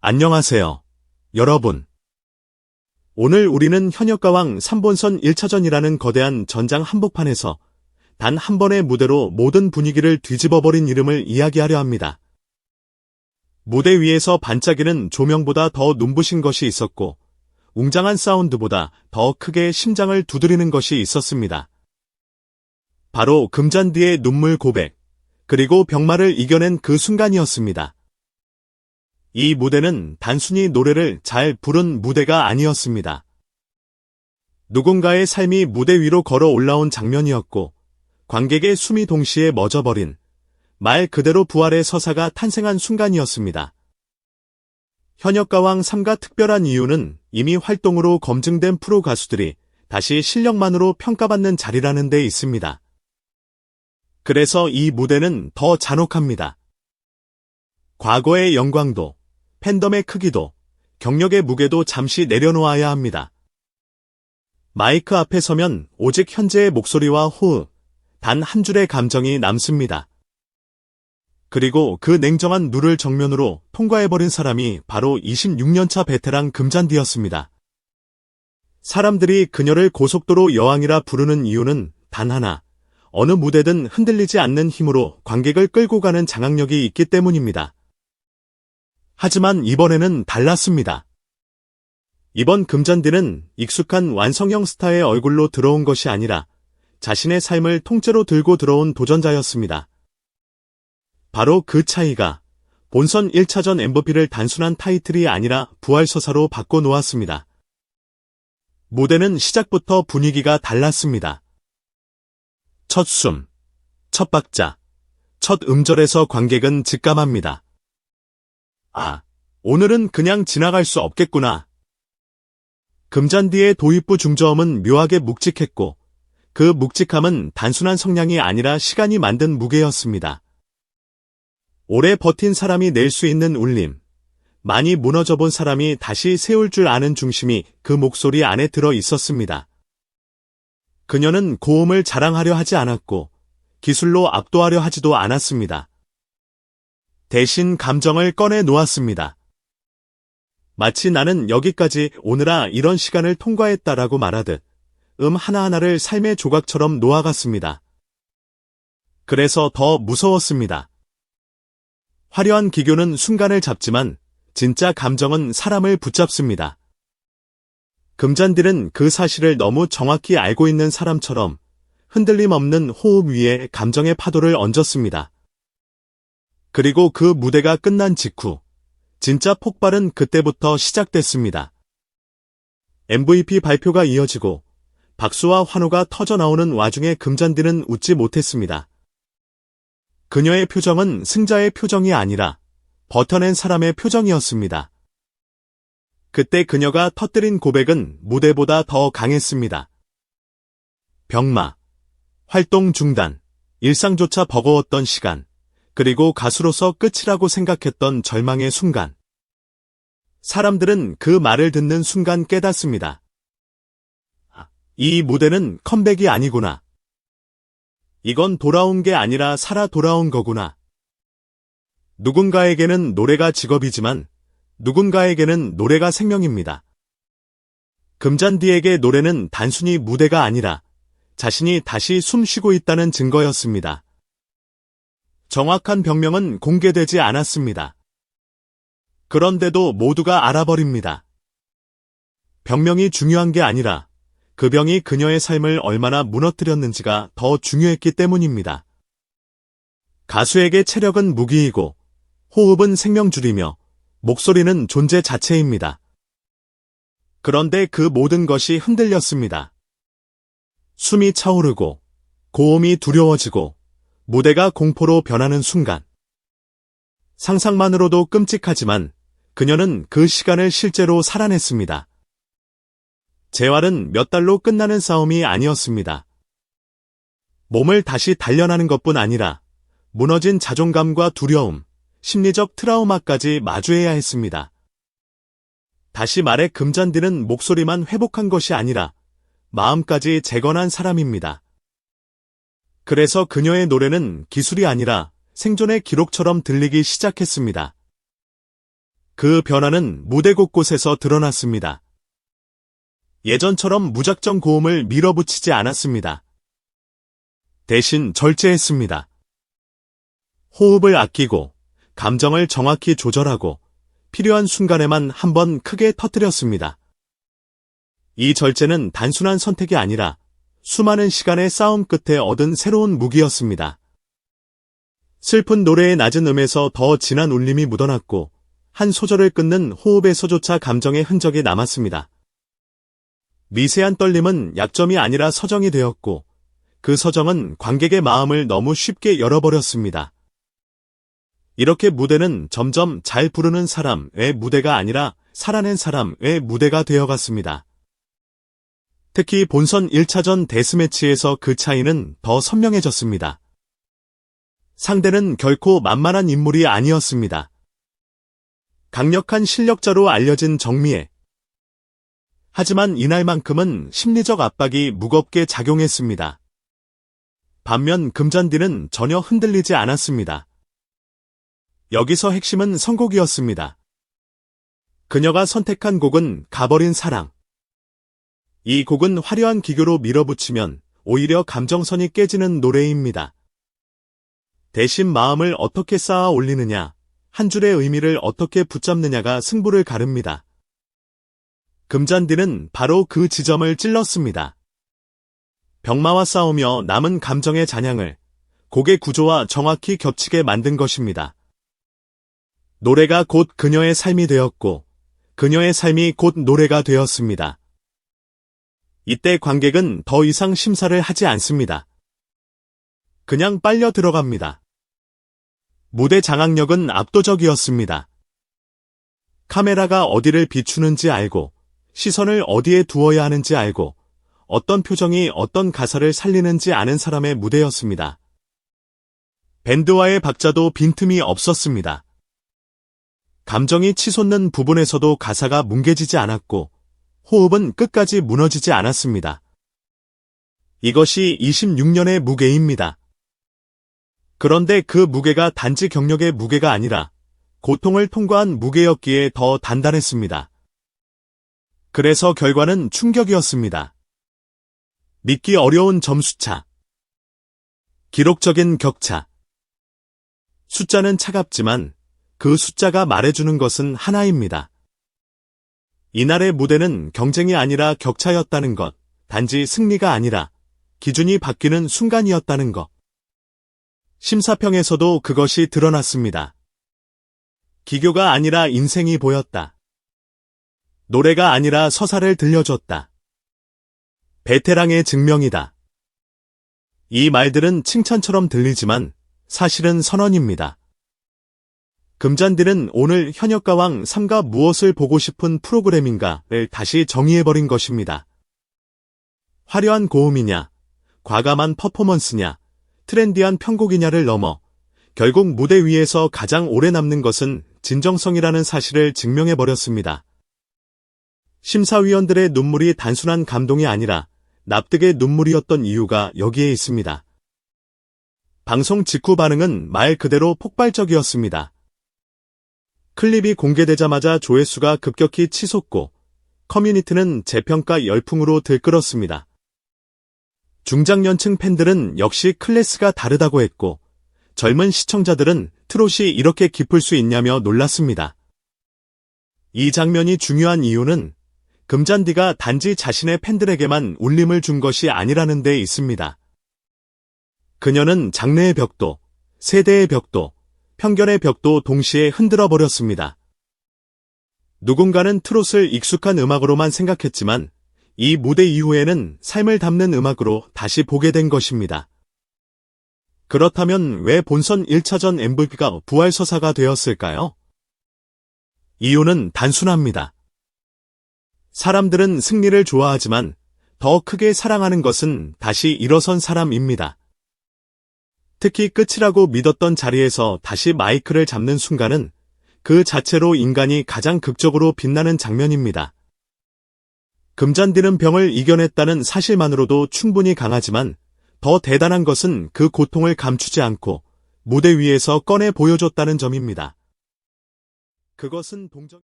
안녕하세요, 여러분. 오늘 우리는 현역가왕 3본선 1차전이라는 거대한 전장 한복판에서 단 한 번의 무대로 모든 분위기를 뒤집어버린 이름을 이야기하려 합니다. 무대 위에서 반짝이는 조명보다 더 눈부신 것이 있었고, 웅장한 사운드보다 더 크게 심장을 두드리는 것이 있었습니다. 바로 금잔디의 눈물 고백, 그리고 병마를 이겨낸 그 순간이었습니다. 이 무대는 단순히 노래를 잘 부른 무대가 아니었습니다. 누군가의 삶이 무대 위로 걸어 올라온 장면이었고, 관객의 숨이 동시에 멎어버린, 말 그대로 부활의 서사가 탄생한 순간이었습니다. 현역가왕 3가 특별한 이유는 이미 활동으로 검증된 프로 가수들이 다시 실력만으로 평가받는 자리라는 데 있습니다. 그래서 이 무대는 더 잔혹합니다. 과거의 영광도, 팬덤의 크기도, 경력의 무게도 잠시 내려놓아야 합니다. 마이크 앞에 서면 오직 현재의 목소리와 호흡, 단 한 줄의 감정이 남습니다. 그리고 그 냉정한 눈을 정면으로 통과해버린 사람이 바로 26년차 베테랑 금잔디였습니다. 사람들이 그녀를 고속도로 여왕이라 부르는 이유는 단 하나, 어느 무대든 흔들리지 않는 힘으로 관객을 끌고 가는 장악력이 있기 때문입니다. 하지만 이번에는 달랐습니다. 이번 금잔디는 익숙한 완성형 스타의 얼굴로 들어온 것이 아니라 자신의 삶을 통째로 들고 들어온 도전자였습니다. 바로 그 차이가 본선 1차전 MVP를 단순한 타이틀이 아니라 부활서사로 바꿔놓았습니다. 무대는 시작부터 분위기가 달랐습니다. 첫 숨, 첫 박자, 첫 음절에서 관객은 직감합니다. 아, 오늘은 그냥 지나갈 수 없겠구나. 금잔디의 도입부 중저음은 묘하게 묵직했고, 그 묵직함은 단순한 성량이 아니라 시간이 만든 무게였습니다. 오래 버틴 사람이 낼 수 있는 울림, 많이 무너져 본 사람이 다시 세울 줄 아는 중심이 그 목소리 안에 들어 있었습니다. 그녀는 고음을 자랑하려 하지 않았고, 기술로 압도하려 하지도 않았습니다. 대신 감정을 꺼내 놓았습니다. 마치 나는 여기까지 오느라 이런 시간을 통과했다라고 말하듯 하나하나를 삶의 조각처럼 놓아갔습니다. 그래서 더 무서웠습니다. 화려한 기교는 순간을 잡지만 진짜 감정은 사람을 붙잡습니다. 금잔디는 그 사실을 너무 정확히 알고 있는 사람처럼 흔들림 없는 호흡 위에 감정의 파도를 얹었습니다. 그리고 그 무대가 끝난 직후 진짜 폭발은 그때부터 시작됐습니다. MVP 발표가 이어지고 박수와 환호가 터져나오는 와중에 금잔디는 웃지 못했습니다. 그녀의 표정은 승자의 표정이 아니라 버텨낸 사람의 표정이었습니다. 그때 그녀가 터뜨린 고백은 무대보다 더 강했습니다. 병마, 활동 중단, 일상조차 버거웠던 시간, 그리고 가수로서 끝이라고 생각했던 절망의 순간. 사람들은 그 말을 듣는 순간 깨닫습니다. 이 무대는 컴백이 아니구나. 이건 돌아온 게 아니라 살아 돌아온 거구나. 누군가에게는 노래가 직업이지만 누군가에게는 노래가 생명입니다. 금잔디에게 노래는 단순히 무대가 아니라 자신이 다시 숨 쉬고 있다는 증거였습니다. 정확한 병명은 공개되지 않았습니다. 그런데도 모두가 알아버립니다. 병명이 중요한 게 아니라 그 병이 그녀의 삶을 얼마나 무너뜨렸는지가 더 중요했기 때문입니다. 가수에게 체력은 무기이고 호흡은 생명줄이며 목소리는 존재 자체입니다. 그런데 그 모든 것이 흔들렸습니다. 숨이 차오르고 고음이 두려워지고 무대가 공포로 변하는 순간. 상상만으로도 끔찍하지만 그녀는 그 시간을 실제로 살아냈습니다. 재활은 몇 달로 끝나는 싸움이 아니었습니다. 몸을 다시 단련하는 것뿐 아니라 무너진 자존감과 두려움, 심리적 트라우마까지 마주해야 했습니다. 다시 말해 금잔디는 목소리만 회복한 것이 아니라 마음까지 재건한 사람입니다. 그래서 그녀의 노래는 기술이 아니라 생존의 기록처럼 들리기 시작했습니다. 그 변화는 무대 곳곳에서 드러났습니다. 예전처럼 무작정 고음을 밀어붙이지 않았습니다. 대신 절제했습니다. 호흡을 아끼고 감정을 정확히 조절하고 필요한 순간에만 한번 크게 터뜨렸습니다. 이 절제는 단순한 선택이 아니라 수많은 시간의 싸움 끝에 얻은 새로운 무기였습니다. 슬픈 노래의 낮은 음에서 더 진한 울림이 묻어났고 한 소절을 끊는 호흡에서조차 감정의 흔적이 남았습니다. 미세한 떨림은 약점이 아니라 서정이 되었고 그 서정은 관객의 마음을 너무 쉽게 열어버렸습니다. 이렇게 무대는 점점 잘 부르는 사람의 무대가 아니라 살아낸 사람의 무대가 되어갔습니다. 특히 본선 1차전 데스매치에서 그 차이는 더 선명해졌습니다. 상대는 결코 만만한 인물이 아니었습니다. 강력한 실력자로 알려진 정미애. 하지만 이날만큼은 심리적 압박이 무겁게 작용했습니다. 반면 금잔디는 전혀 흔들리지 않았습니다. 여기서 핵심은 선곡이었습니다. 그녀가 선택한 곡은 가버린 사랑. 이 곡은 화려한 기교로 밀어붙이면 오히려 감정선이 깨지는 노래입니다. 대신 마음을 어떻게 쌓아 올리느냐, 한 줄의 의미를 어떻게 붙잡느냐가 승부를 가릅니다. 금잔디는 바로 그 지점을 찔렀습니다. 병마와 싸우며 남은 감정의 잔향을 곡의 구조와 정확히 겹치게 만든 것입니다. 노래가 곧 그녀의 삶이 되었고 그녀의 삶이 곧 노래가 되었습니다. 이때 관객은 더 이상 심사를 하지 않습니다. 그냥 빨려 들어갑니다. 무대 장악력은 압도적이었습니다. 카메라가 어디를 비추는지 알고 시선을 어디에 두어야 하는지 알고 어떤 표정이 어떤 가사를 살리는지 아는 사람의 무대였습니다. 밴드와의 박자도 빈틈이 없었습니다. 감정이 치솟는 부분에서도 가사가 뭉개지지 않았고 호흡은 끝까지 무너지지 않았습니다. 이것이 26년의 무게입니다. 그런데 그 무게가 단지 경력의 무게가 아니라 고통을 통과한 무게였기에 더 단단했습니다. 그래서 결과는 충격이었습니다. 믿기 어려운 점수차. 기록적인 격차. 숫자는 차갑지만 그 숫자가 말해주는 것은 하나입니다. 이날의 무대는 경쟁이 아니라 격차였다는 것, 단지 승리가 아니라 기준이 바뀌는 순간이었다는 것. 심사평에서도 그것이 드러났습니다. 기교가 아니라 인생이 보였다. 노래가 아니라 서사를 들려줬다. 베테랑의 증명이다. 이 말들은 칭찬처럼 들리지만 사실은 선언입니다. 금잔디는 오늘 현역가왕 3가 무엇을 보고 싶은 프로그램인가를 다시 정의해버린 것입니다. 화려한 고음이냐, 과감한 퍼포먼스냐, 트렌디한 편곡이냐를 넘어 결국 무대 위에서 가장 오래 남는 것은 진정성이라는 사실을 증명해버렸습니다. 심사위원들의 눈물이 단순한 감동이 아니라 납득의 눈물이었던 이유가 여기에 있습니다. 방송 직후 반응은 말 그대로 폭발적이었습니다. 클립이 공개되자마자 조회수가 급격히 치솟고 커뮤니티는 재평가 열풍으로 들끓었습니다. 중장년층 팬들은 역시 클래스가 다르다고 했고 젊은 시청자들은 트롯이 이렇게 깊을 수 있냐며 놀랐습니다. 이 장면이 중요한 이유는 금잔디가 단지 자신의 팬들에게만 울림을 준 것이 아니라는 데 있습니다. 그녀는 장르의 벽도, 세대의 벽도, 편견의 벽도 동시에 흔들어 버렸습니다. 누군가는 트롯을 익숙한 음악으로만 생각했지만 이 무대 이후에는 삶을 담는 음악으로 다시 보게 된 것입니다. 그렇다면 왜 본선 1차전 MVP가 부활서사가 되었을까요? 이유는 단순합니다. 사람들은 승리를 좋아하지만 더 크게 사랑하는 것은 다시 일어선 사람입니다. 특히 끝이라고 믿었던 자리에서 다시 마이크를 잡는 순간은 그 자체로 인간이 가장 극적으로 빛나는 장면입니다. 금잔디는 병을 이겨냈다는 사실만으로도 충분히 강하지만 더 대단한 것은 그 고통을 감추지 않고 무대 위에서 꺼내 보여줬다는 점입니다. 그것은 동정